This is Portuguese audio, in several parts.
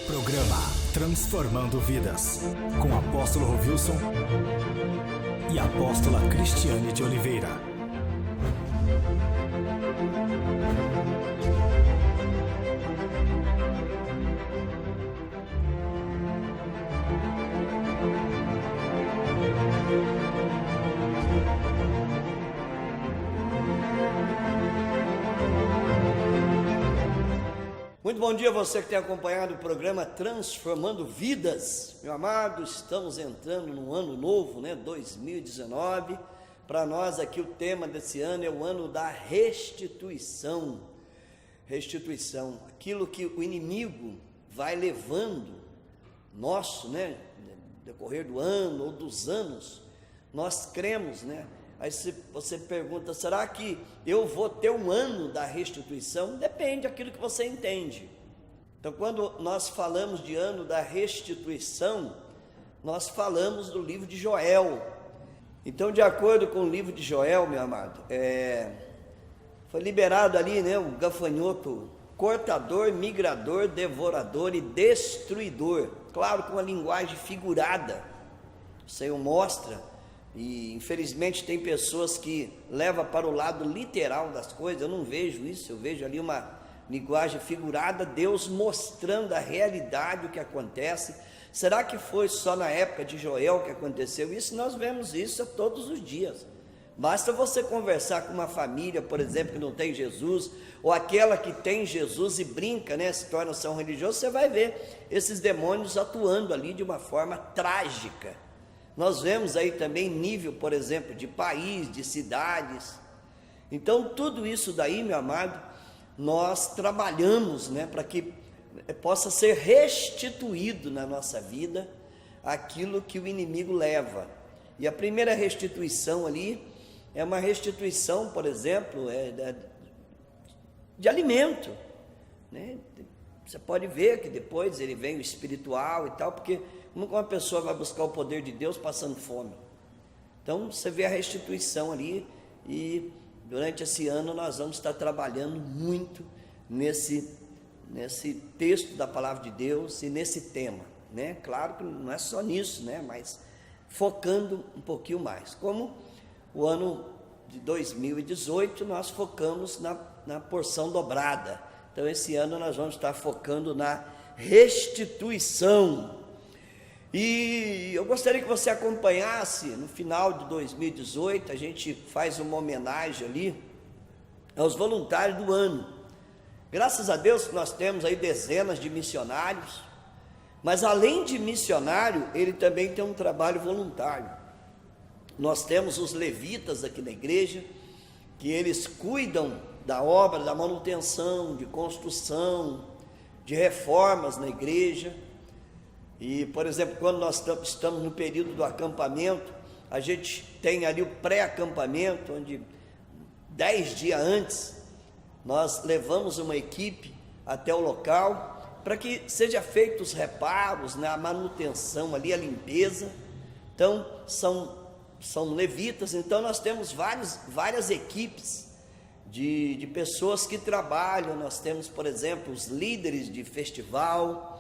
Programa Transformando Vidas, com apóstolo Rovilson e apóstola Cristiane de Oliveira. Muito bom dia a você que tem acompanhado o programa Transformando Vidas. Meu amado, estamos entrando num ano novo, 2019. Para nós aqui o tema desse ano é o ano da restituição. Restituição, aquilo que o inimigo vai levando no decorrer do ano ou dos anos, nós cremos, Aí você pergunta, será que eu vou ter um ano da restituição? Depende daquilo que você entende. Então, quando nós falamos de ano da restituição, nós falamos do livro de Joel. Então, de acordo com o livro de Joel, meu amado, foi liberado ali, o gafanhoto cortador, migrador, devorador e destruidor. Claro, com uma linguagem figurada. O Senhor mostra. E infelizmente tem pessoas que levam para o lado literal das coisas. Eu não vejo isso, eu vejo ali uma linguagem figurada, Deus mostrando a realidade, o que acontece. Será que foi só na época de Joel que aconteceu isso? Nós vemos isso todos os dias. Basta você conversar com uma família, por exemplo, que não tem Jesus, ou aquela que tem Jesus e brinca, se torna são religioso, você vai ver esses demônios atuando ali de uma forma trágica. Nós vemos aí também nível, por exemplo, de país, de cidades. Então, tudo isso daí, meu amado, nós trabalhamos, para que possa ser restituído na nossa vida aquilo que o inimigo leva. E a primeira restituição ali é uma restituição, por exemplo, de alimento, Você pode ver que depois ele vem o espiritual e tal, porque como uma pessoa vai buscar o poder de Deus passando fome? Então você vê a restituição ali, e durante esse ano nós vamos estar trabalhando muito nesse texto da palavra de Deus e nesse tema, Claro que não é só nisso, mas focando um pouquinho mais. Como o ano de 2018 nós focamos na porção dobrada. Então esse ano nós vamos estar focando na restituição. E eu gostaria que você acompanhasse, no final de 2018, a gente faz uma homenagem ali aos voluntários do ano. Graças a Deus nós temos aí dezenas de missionários, mas além de missionário, ele também tem um trabalho voluntário. Nós temos os levitas aqui na igreja, que eles cuidam da obra, da manutenção, de construção, de reformas na igreja. E, por exemplo, quando nós estamos no período do acampamento, a gente tem ali o pré-acampamento, onde 10 dias antes, nós levamos uma equipe até o local, para que seja feitos os reparos, a manutenção ali, a limpeza. Então, são levitas. Então nós temos várias equipes de pessoas que trabalham. Nós temos, por exemplo, os líderes de festival.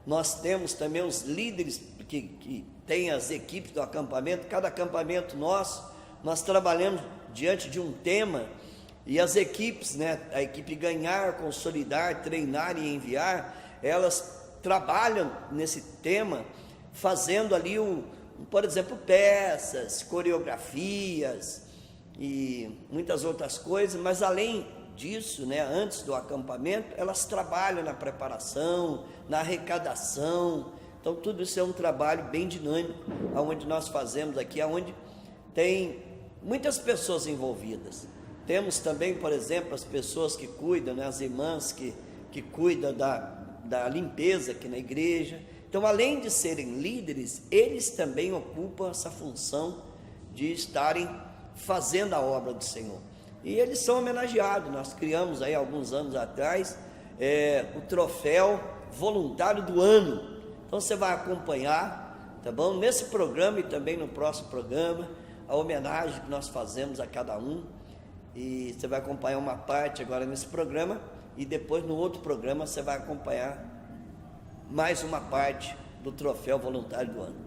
Nós temos também os líderes que têm as equipes do acampamento. Cada acampamento nós trabalhamos diante de um tema, e as equipes, a equipe Ganhar, Consolidar, Treinar e Enviar, elas trabalham nesse tema, fazendo ali, por exemplo, peças, coreografias e muitas outras coisas. Mas além disso, antes do acampamento, elas trabalham na preparação, na arrecadação. Então tudo isso é um trabalho bem dinâmico, onde nós fazemos aqui, onde tem muitas pessoas envolvidas. Temos também, por exemplo, as pessoas que cuidam, as irmãs que cuidam da limpeza aqui na igreja. Então, além de serem líderes, eles também ocupam essa função de estarem fazendo a obra do Senhor. E eles são homenageados. Nós criamos aí alguns anos atrás o troféu voluntário do ano. Então você vai acompanhar, tá bom? Nesse programa e também no próximo programa, a homenagem que nós fazemos a cada um. E você vai acompanhar uma parte agora nesse programa, e depois no outro programa você vai acompanhar mais uma parte do troféu voluntário do ano.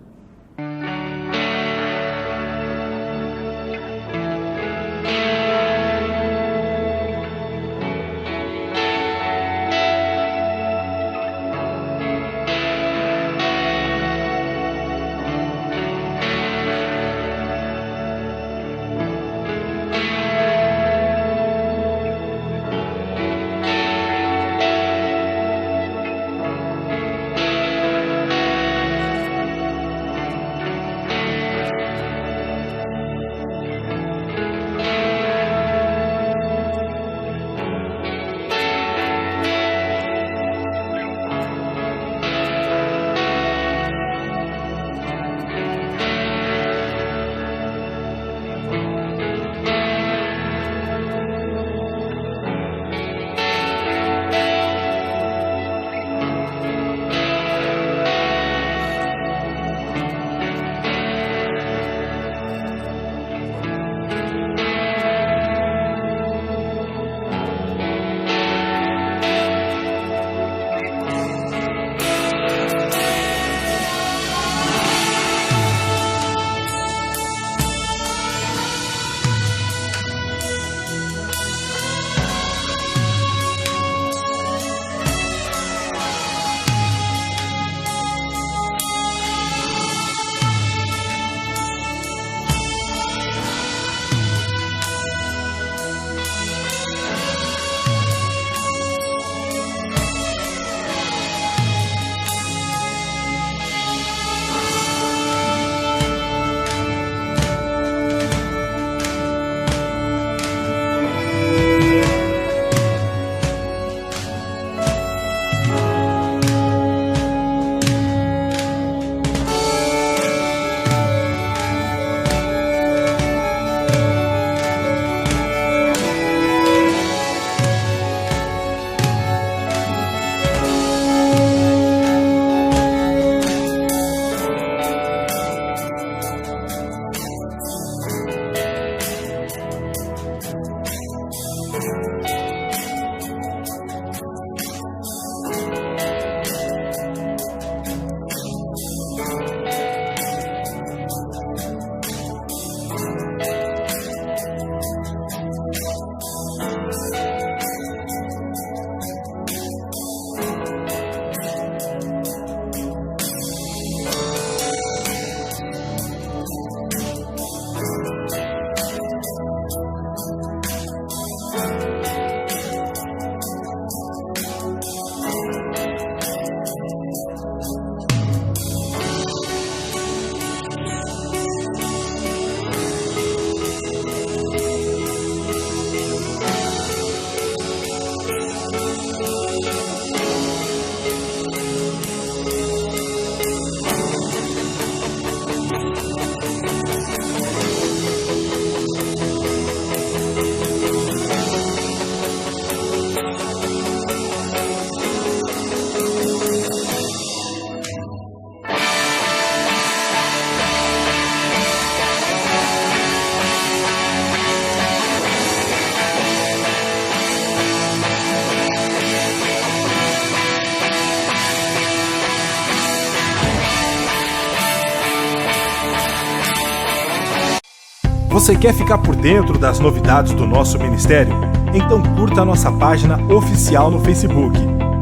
Você quer ficar por dentro das novidades do nosso ministério? Então curta a nossa página oficial no Facebook,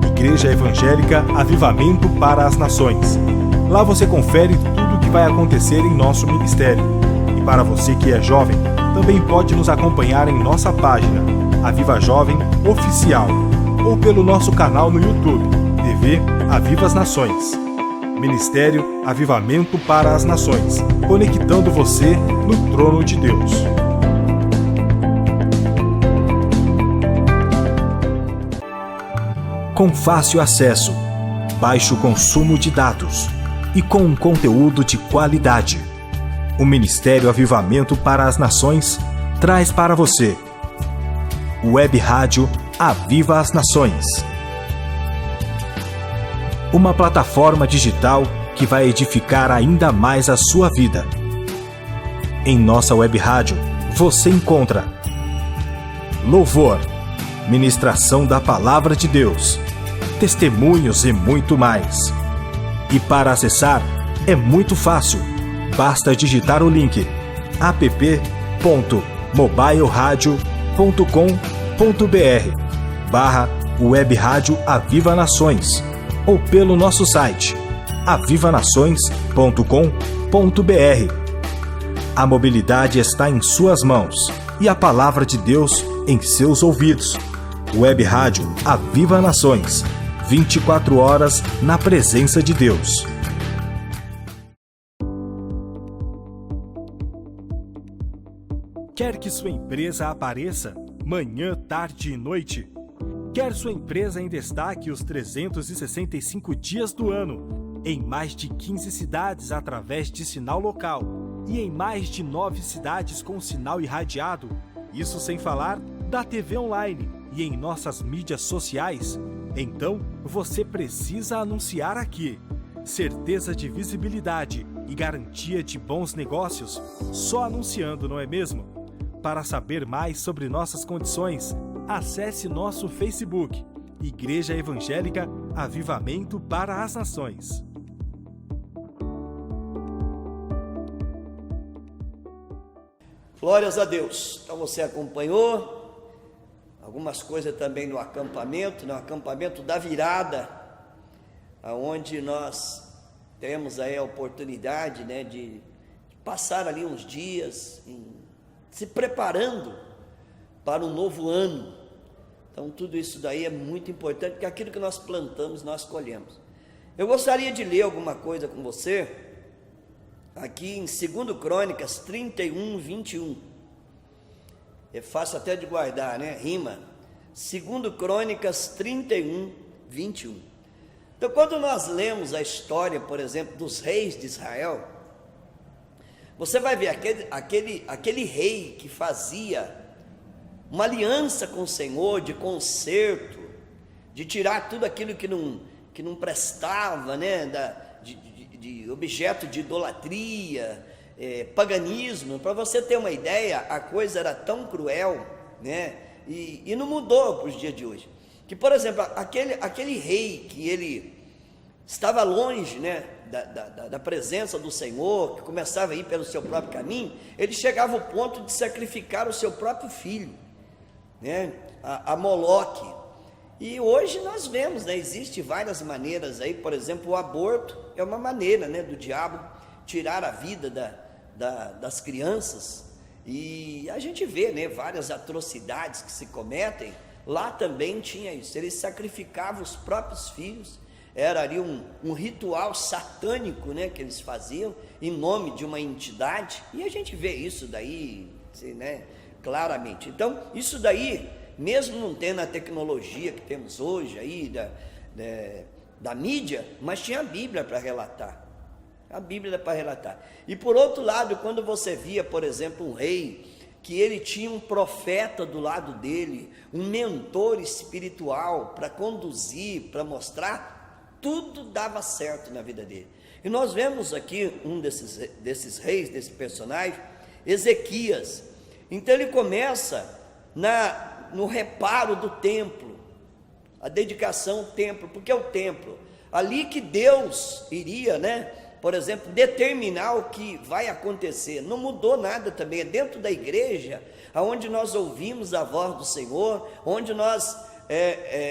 Igreja Evangélica Avivamento para as Nações. Lá você confere tudo o que vai acontecer em nosso ministério. E para você que é jovem, também pode nos acompanhar em nossa página, Aviva Jovem Oficial, ou pelo nosso canal no YouTube, TV Aviva as Nações. Ministério Avivamento para as Nações, conectando você no trono de Deus. Com fácil acesso, baixo consumo de dados e com um conteúdo de qualidade, o Ministério Avivamento para as Nações traz para você Web Rádio Aviva as Nações. Uma plataforma digital que vai edificar ainda mais a sua vida. Em nossa web rádio, você encontra louvor, ministração da Palavra de Deus, testemunhos e muito mais. E para acessar, é muito fácil. Basta digitar o link app.mobileradio.com.br/Web Rádio Aviva Nações ou pelo nosso site avivanações.com.br. A mobilidade está em suas mãos e a palavra de Deus em seus ouvidos. Web Rádio Aviva Nações, 24 horas na presença de Deus. Quer que sua empresa apareça manhã, tarde e noite? Quer sua empresa em destaque os 365 dias do ano, em mais de 15 cidades através de sinal local e em mais de 9 cidades com sinal irradiado? Isso sem falar da TV online e em nossas mídias sociais? Então, você precisa anunciar aqui. Certeza de visibilidade e garantia de bons negócios, só anunciando, não é mesmo? Para saber mais sobre nossas condições, acesse nosso Facebook, Igreja Evangélica Avivamento para as Nações. Glórias a Deus. Então você acompanhou algumas coisas também no acampamento da virada, aonde nós temos aí a oportunidade, né, de passar ali uns dias se preparando para um novo ano. Então tudo isso daí é muito importante, porque aquilo que nós plantamos, nós colhemos. Eu gostaria de ler alguma coisa com você, aqui em 2 Crônicas 31, 21. É fácil até de guardar, né? Rima. 2 Crônicas 31, 21. Então quando nós lemos a história, por exemplo, dos reis de Israel, você vai ver aquele rei que fazia uma aliança com o Senhor, de conserto, de tirar tudo aquilo que não prestava, né, de objeto de idolatria, paganismo. Para você ter uma ideia, a coisa era tão cruel, né, e não mudou para os dias de hoje, que, por exemplo, aquele rei que ele estava longe, né, da presença do Senhor, que começava a ir pelo seu próprio caminho, ele chegava ao ponto de sacrificar o seu próprio filho, né, a Moloque. E hoje nós vemos, né, existe várias maneiras aí, por exemplo, o aborto é uma maneira, né, do diabo tirar a vida das crianças, e a gente vê, né, várias atrocidades que se cometem. Lá também tinha isso, eles sacrificavam os próprios filhos. Era ali um ritual satânico, né, que eles faziam em nome de uma entidade, e a gente vê isso daí, né, claramente. Então, isso daí, mesmo não tendo a tecnologia que temos hoje aí, da mídia, mas tinha a Bíblia para relatar. A Bíblia para relatar. E por outro lado, quando você via, por exemplo, um rei, que ele tinha um profeta do lado dele, um mentor espiritual para conduzir, para mostrar, tudo dava certo na vida dele. E nós vemos aqui um desses reis, desse personagem, Ezequias. Então ele começa no reparo do templo, a dedicação ao templo, porque é o templo, ali que Deus iria, né, por exemplo, determinar o que vai acontecer. Não mudou nada também, é dentro da igreja, onde nós ouvimos a voz do Senhor, onde nós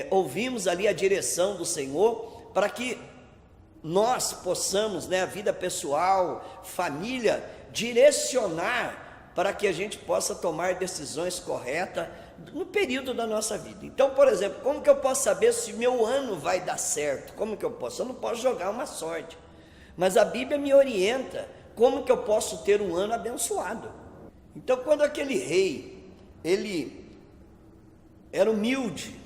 ouvimos ali a direção do Senhor, para que nós possamos, né, a vida pessoal, família, direcionar para que a gente possa tomar decisões corretas no período da nossa vida. Então, por exemplo, como que eu posso saber se meu ano vai dar certo? Como que eu posso? Eu não posso jogar uma sorte, mas a Bíblia me orienta como que eu posso ter um ano abençoado. Então, quando aquele rei, ele era humilde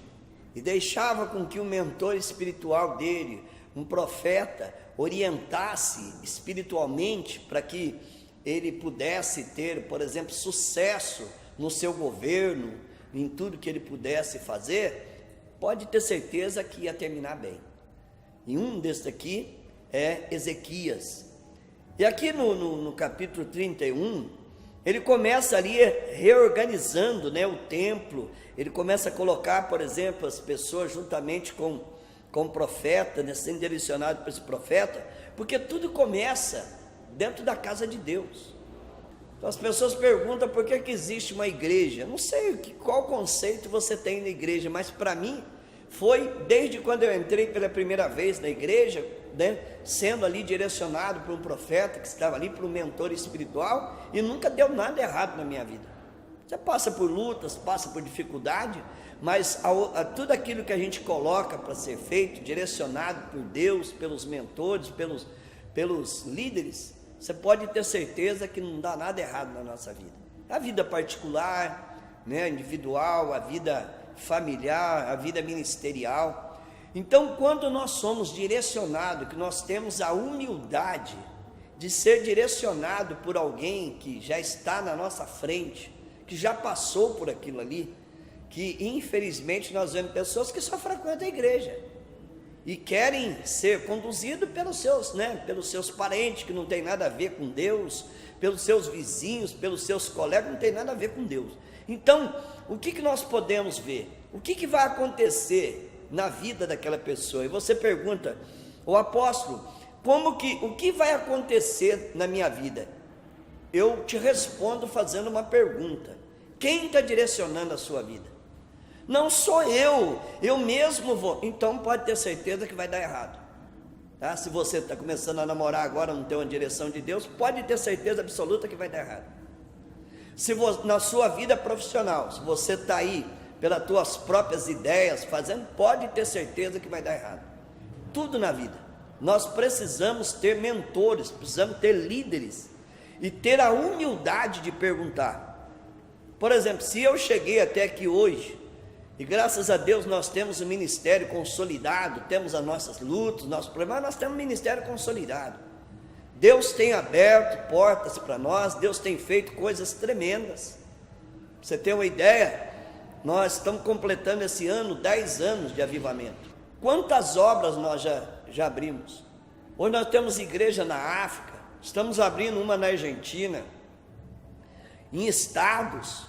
e deixava com que o mentor espiritual dele, um profeta, orientasse espiritualmente para que ele pudesse ter, por exemplo, sucesso no seu governo, em tudo que ele pudesse fazer, pode ter certeza que ia terminar bem. E um desses aqui é Ezequias. E aqui no capítulo 31, ele começa ali reorganizando, né, o templo. Ele começa a colocar, por exemplo, as pessoas juntamente com com o profeta, né, sendo direcionado por esse profeta, porque tudo começa dentro da casa de Deus. Então as pessoas perguntam por que existe uma igreja. Não sei qual conceito você tem na igreja, mas para mim foi desde quando eu entrei pela primeira vez na igreja, né, sendo ali direcionado por um profeta que estava ali, por um mentor espiritual, e nunca deu nada errado na minha vida. Você passa por lutas, passa por dificuldade, mas tudo aquilo que a gente coloca para ser feito, direcionado por Deus, pelos mentores, pelos líderes, você pode ter certeza que não dá nada errado na nossa vida. A vida particular, né, individual, a vida familiar, a vida ministerial. Então, quando nós somos direcionados, que nós temos a humildade de ser direcionado por alguém que já está na nossa frente, que já passou por aquilo ali, que infelizmente nós vemos pessoas que só frequentam a igreja e querem ser conduzidos pelos seus parentes, que não tem nada a ver com Deus, pelos seus vizinhos, pelos seus colegas, não tem nada a ver com Deus. Então, o que nós podemos ver? O que vai acontecer na vida daquela pessoa? E você pergunta, o apóstolo, o que vai acontecer na minha vida? Eu te respondo fazendo uma pergunta: quem está direcionando a sua vida? Não sou eu mesmo vou. Então pode ter certeza que vai dar errado, tá? Se você está começando a namorar agora, não tem uma direção de Deus, pode ter certeza absoluta que vai dar errado. Se na sua vida profissional, se você está aí pelas tuas próprias ideias fazendo, pode ter certeza que vai dar errado. Tudo na vida, nós precisamos ter mentores, precisamos ter líderes e ter a humildade de perguntar. Por exemplo, se eu cheguei até aqui hoje, e graças a Deus nós temos um ministério consolidado, temos as nossas lutas, nossos problemas, nós temos um ministério consolidado. Deus tem aberto portas para nós, Deus tem feito coisas tremendas. Pra você ter uma ideia, nós estamos completando esse ano 10 anos de avivamento. Quantas obras nós já abrimos? Hoje nós temos igreja na África, estamos abrindo uma na Argentina, em estados.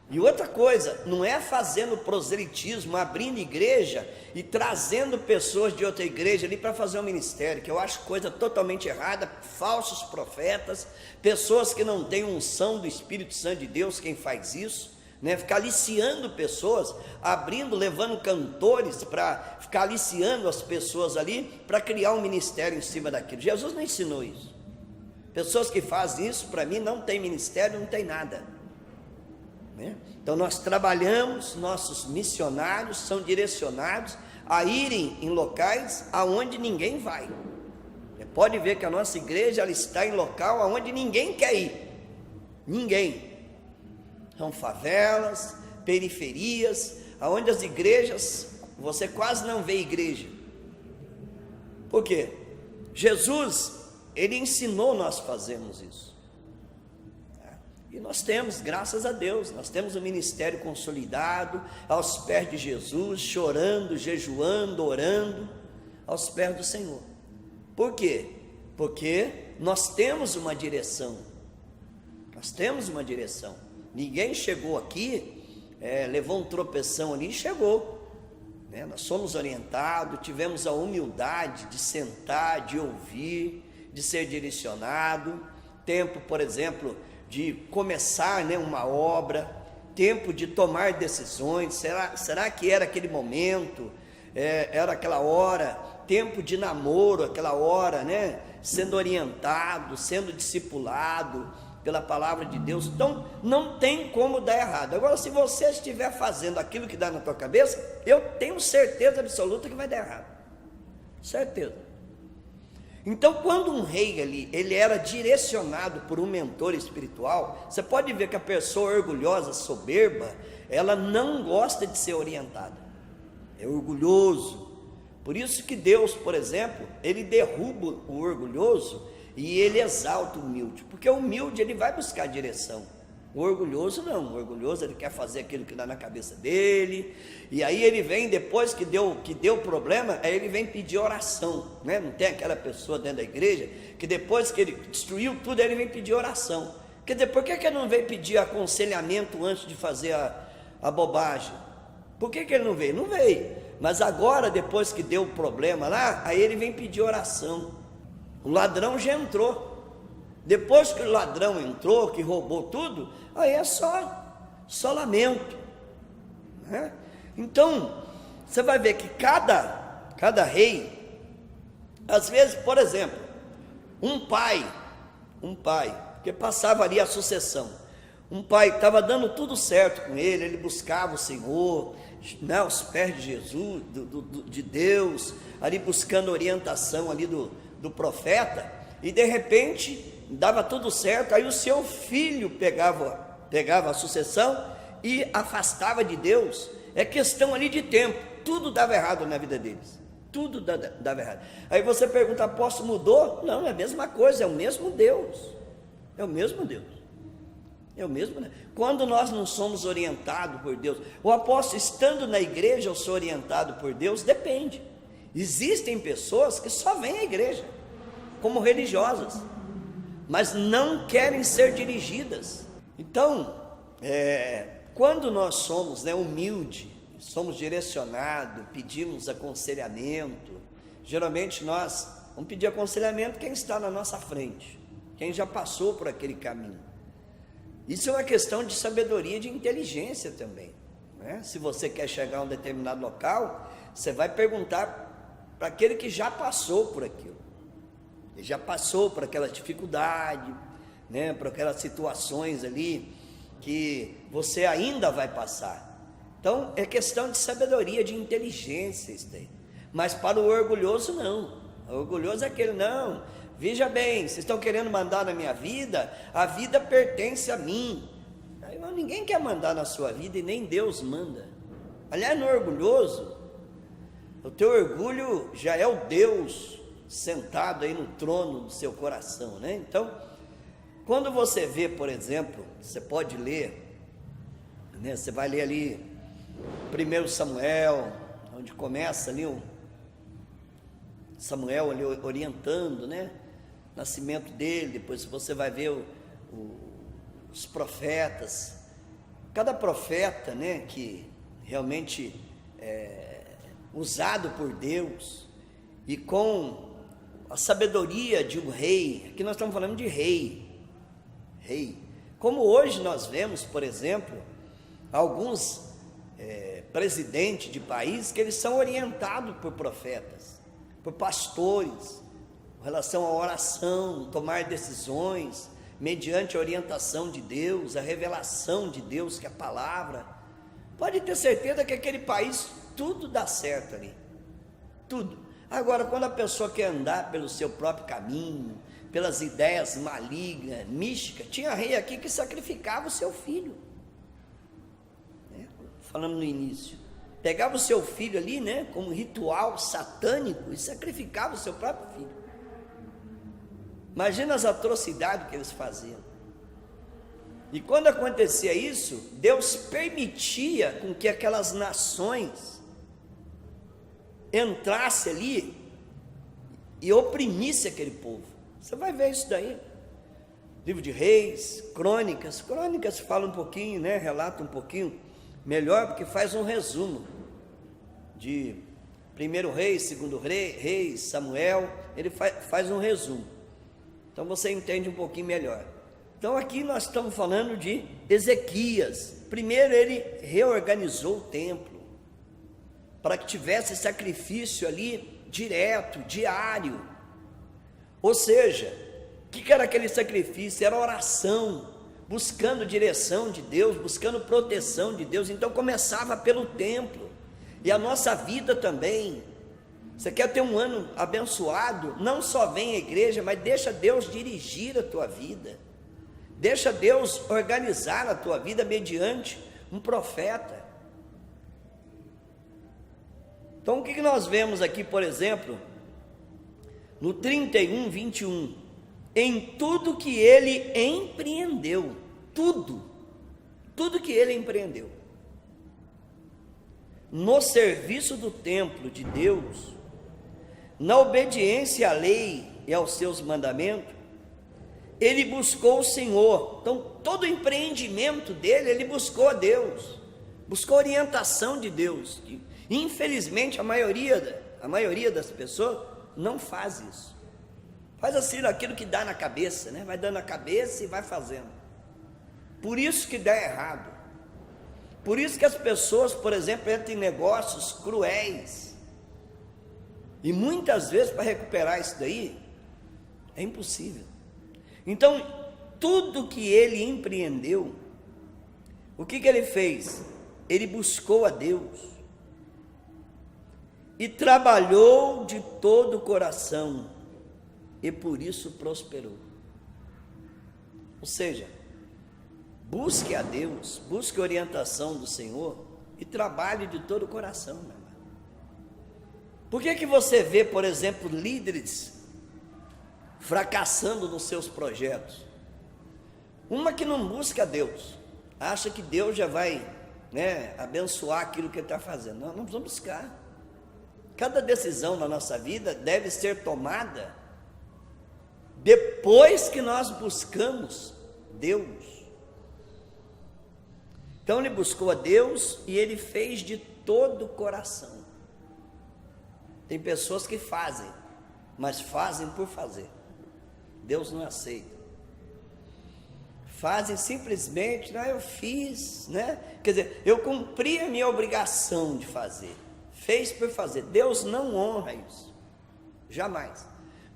E outra coisa, não é fazendo proselitismo, abrindo igreja e trazendo pessoas de outra igreja ali para fazer um ministério, que eu acho coisa totalmente errada, falsos profetas, pessoas que não têm unção do Espírito Santo de Deus, quem faz isso, né? Ficar aliciando pessoas, abrindo, levando cantores para ficar aliciando as pessoas ali, para criar um ministério em cima daquilo. Jesus não ensinou isso. Pessoas que fazem isso, para mim, não tem ministério, não tem nada. Então nós trabalhamos, nossos missionários são direcionados a irem em locais aonde ninguém vai. Você pode ver que a nossa igreja ela está em local aonde ninguém quer ir. Ninguém. São favelas, periferias, aonde as igrejas, você quase não vê igreja. Por quê? Jesus, ele ensinou nós fazermos isso. E nós temos, graças a Deus, nós temos um ministério consolidado, aos pés de Jesus, chorando, jejuando, orando, aos pés do Senhor. Por quê? Porque nós temos uma direção, ninguém chegou aqui, levou um tropeção ali e chegou, né? Nós somos orientados, tivemos a humildade de sentar, de ouvir, de ser direcionado, tempo, por exemplo, de começar, né, uma obra, tempo de tomar decisões, será que era aquele momento, era aquela hora, tempo de namoro, aquela hora, né, sendo orientado, sendo discipulado pela palavra de Deus. Então não tem como dar errado. Agora, se você estiver fazendo aquilo que dá na tua cabeça, eu tenho certeza absoluta que vai dar errado, certeza. Então, quando um rei ali, ele era direcionado por um mentor espiritual, você pode ver que a pessoa orgulhosa, soberba, ela não gosta de ser orientada, é orgulhoso. Por isso que Deus, por exemplo, ele derruba o orgulhoso e ele exalta o humilde, porque o humilde ele vai buscar direção. O orgulhoso não, o orgulhoso ele quer fazer aquilo que dá na cabeça dele, e aí ele vem, depois que deu problema, aí ele vem pedir oração, né? Não tem aquela pessoa dentro da igreja, que depois que ele destruiu tudo, ele vem pedir oração. Quer dizer, por que ele não veio pedir aconselhamento antes de fazer a bobagem? Por que ele não veio? Não veio, Mas agora, depois que deu o problema lá, aí ele vem pedir oração. O ladrão já entrou. Depois que o ladrão entrou, que roubou tudo, aí é só lamento, né? Então, você vai ver que cada rei, às vezes, por exemplo, um pai, que passava ali a sucessão, um pai que estava dando tudo certo com ele buscava o Senhor, né, aos pés de Jesus, de Deus, ali buscando orientação ali do profeta, e de repente dava tudo certo, aí o seu filho pegava a sucessão e afastava de Deus. É questão ali de tempo, tudo dava errado na vida deles, tudo dava errado. Aí você pergunta, apóstolo, mudou? Não, é a mesma coisa, é o mesmo Deus, é o mesmo Deus. Quando nós não somos orientados por Deus, o apóstolo, estando na igreja, eu sou orientado por Deus? Depende. Existem pessoas que só vêm à igreja como religiosas, mas não querem ser dirigidas. Então, quando nós somos humildes, somos direcionados, pedimos aconselhamento, geralmente nós vamos pedir aconselhamento quem está na nossa frente, quem já passou por aquele caminho. Isso é uma questão de sabedoria, de inteligência também, né? Se você quer chegar a um determinado local, você vai perguntar para aquele que já passou por aquilo. Ele já passou por aquela dificuldade, né? Por aquelas situações ali que você ainda vai passar. Então é questão de sabedoria, de inteligência isso daí. Mas para o orgulhoso não. O orgulhoso é aquele, não, veja bem, vocês estão querendo mandar na minha vida, a vida pertence a mim. Aí, ninguém quer mandar na sua vida e nem Deus manda. Aliás, no orgulhoso, o teu orgulho já é o Deus sentado aí no trono do seu coração, né? Então, quando você vê, por exemplo, você pode ler, né? Você vai ler ali 1 Samuel, onde começa ali o Samuel ali orientando, né? Nascimento dele. Depois você vai ver os profetas. Cada profeta, né? Que realmente é usado por Deus e com a sabedoria de um rei. Aqui nós estamos falando de rei. Como hoje nós vemos, por exemplo, alguns presidentes de países que eles são orientados por profetas, por pastores, com relação à oração, tomar decisões, mediante a orientação de Deus, a revelação de Deus, que é a palavra. Pode ter certeza que aquele país, tudo dá certo ali, tudo. Agora, quando a pessoa quer andar pelo seu próprio caminho, pelas ideias malignas, místicas, tinha rei aqui que sacrificava o seu filho, né? Falando no início, pegava o seu filho ali, né, como ritual satânico e sacrificava o seu próprio filho. Imagina as atrocidades que eles faziam. E quando acontecia isso, Deus permitia com que aquelas nações entrassem ali e oprimisse aquele povo. Você vai ver isso daí. Livro de Reis, Crônicas fala um pouquinho, né? Relata um pouquinho melhor, porque faz um resumo de 1 Reis, 2 Reis, Samuel. Ele faz um resumo. Então você entende um pouquinho melhor. Então aqui nós estamos falando de Ezequias. Primeiro ele reorganizou o templo para que tivesse sacrifício ali direto, diário. Ou seja, o que era aquele sacrifício? Era oração, buscando direção de Deus, buscando proteção de Deus. Então começava pelo templo. E a nossa vida também. Você quer ter um ano abençoado? Não só vem à igreja, mas deixa Deus dirigir a tua vida. Deixa Deus organizar a tua vida mediante um profeta. Então o que nós vemos aqui, por exemplo, no 31, 21, em tudo que ele empreendeu, tudo que ele empreendeu, no serviço do templo de Deus, na obediência à lei e aos seus mandamentos, ele buscou o Senhor. Então todo o empreendimento dele, ele buscou a Deus, buscou a orientação de Deus, Infelizmente, a maioria das pessoas não faz isso. Faz assim, aquilo que dá na cabeça, né? Vai dando na cabeça e vai fazendo. Por isso que dá errado. Por isso que as pessoas, por exemplo, entram em negócios cruéis. E muitas vezes, para recuperar isso daí, é impossível. Então, tudo que ele empreendeu, o que ele fez? Ele buscou a Deus e trabalhou de todo o coração, e por isso prosperou. Ou seja, busque a Deus, busque a orientação do Senhor e trabalhe de todo o coração, meu amado. Por que você vê, por exemplo, líderes fracassando nos seus projetos? Uma que não busca a Deus, acha que Deus já vai, abençoar aquilo que ele está fazendo. Não, nós vamos buscar. Cada decisão na nossa vida deve ser tomada depois que nós buscamos Deus. Então ele buscou a Deus e ele fez de todo o coração. Tem pessoas que fazem, mas fazem por fazer. Deus não aceita. Fazem simplesmente, eu fiz, quer dizer, eu cumpri a minha obrigação de fazer. Fez por fazer. Deus não honra isso, jamais.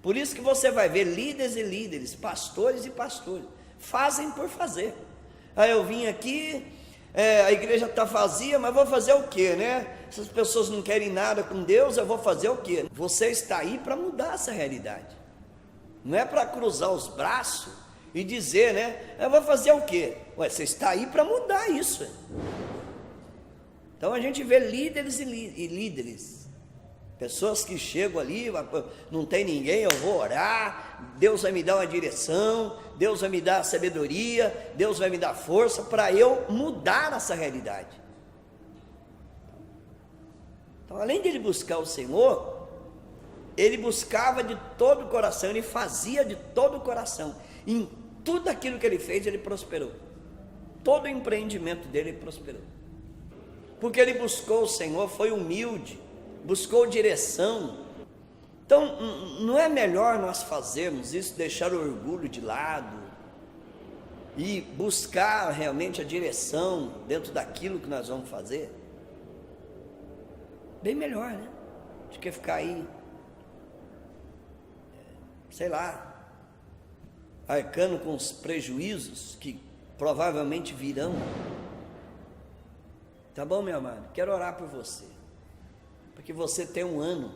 Por isso que você vai ver líderes e líderes, pastores e pastores, fazem por fazer. Eu vim aqui, a igreja está vazia, mas vou fazer o quê, Se as pessoas não querem nada com Deus, eu vou fazer o quê? Você está aí para mudar essa realidade. Não é para cruzar os braços e dizer, eu vou fazer o quê? Você está aí para mudar isso. Então a gente vê líderes e líderes, pessoas que chegam ali, não tem ninguém, eu vou orar, Deus vai me dar uma direção, Deus vai me dar sabedoria, Deus vai me dar força para eu mudar essa realidade. Então, além de ele buscar o Senhor, ele buscava de todo o coração, ele fazia de todo o coração. Em tudo aquilo que ele fez, ele prosperou. Todo o empreendimento dele prosperou. Porque ele buscou o Senhor, foi humilde, buscou direção. Então, não é melhor nós fazermos isso, deixar o orgulho de lado e buscar realmente a direção dentro daquilo que nós vamos fazer? Bem melhor, do que ficar aí, arcando com os prejuízos que provavelmente virão. Tá bom, meu amado? Quero orar por você, porque você tem um ano.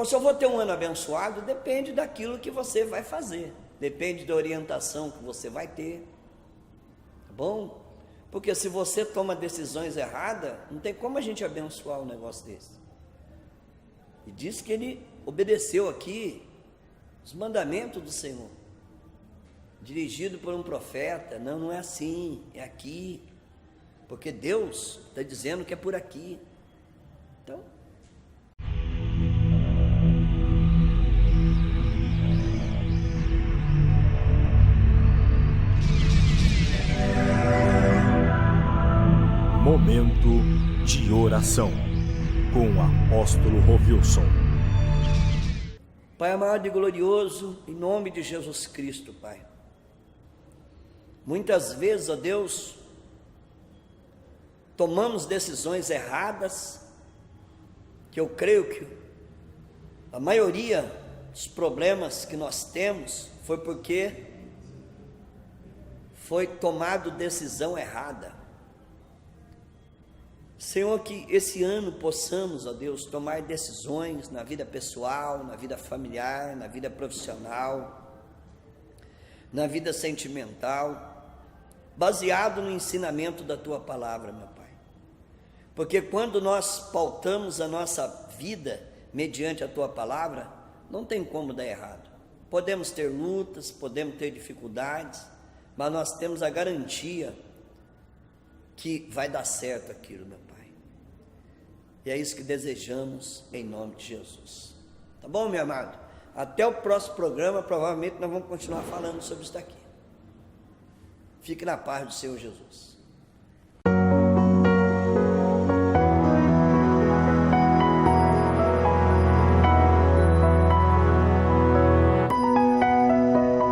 Se eu vou ter um ano abençoado, depende daquilo que você vai fazer, depende da orientação que você vai ter, tá bom? Porque se você toma decisões erradas, não tem como a gente abençoar um negócio desse. E diz que ele obedeceu aqui os mandamentos do Senhor, dirigido por um profeta. Não é assim, é aqui. Porque Deus está dizendo que é por aqui. Então, momento de oração com o apóstolo Rovilson. Pai amado e glorioso, em nome de Jesus Cristo, Pai. Muitas vezes, ó Deus, tomamos decisões erradas, que eu creio que a maioria dos problemas que nós temos foi porque foi tomado decisão errada. Senhor, que esse ano possamos, ó Deus, tomar decisões na vida pessoal, na vida familiar, na vida profissional, na vida sentimental, baseado no ensinamento da Tua palavra, meu Pai. Porque quando nós pautamos a nossa vida mediante a Tua palavra, não tem como dar errado. Podemos ter lutas, podemos ter dificuldades, mas nós temos a garantia que vai dar certo aquilo, meu Pai. E é isso que desejamos em nome de Jesus. Tá bom, meu amado? Até o próximo programa, provavelmente nós vamos continuar falando sobre isso daqui. Fique na paz do Senhor Jesus.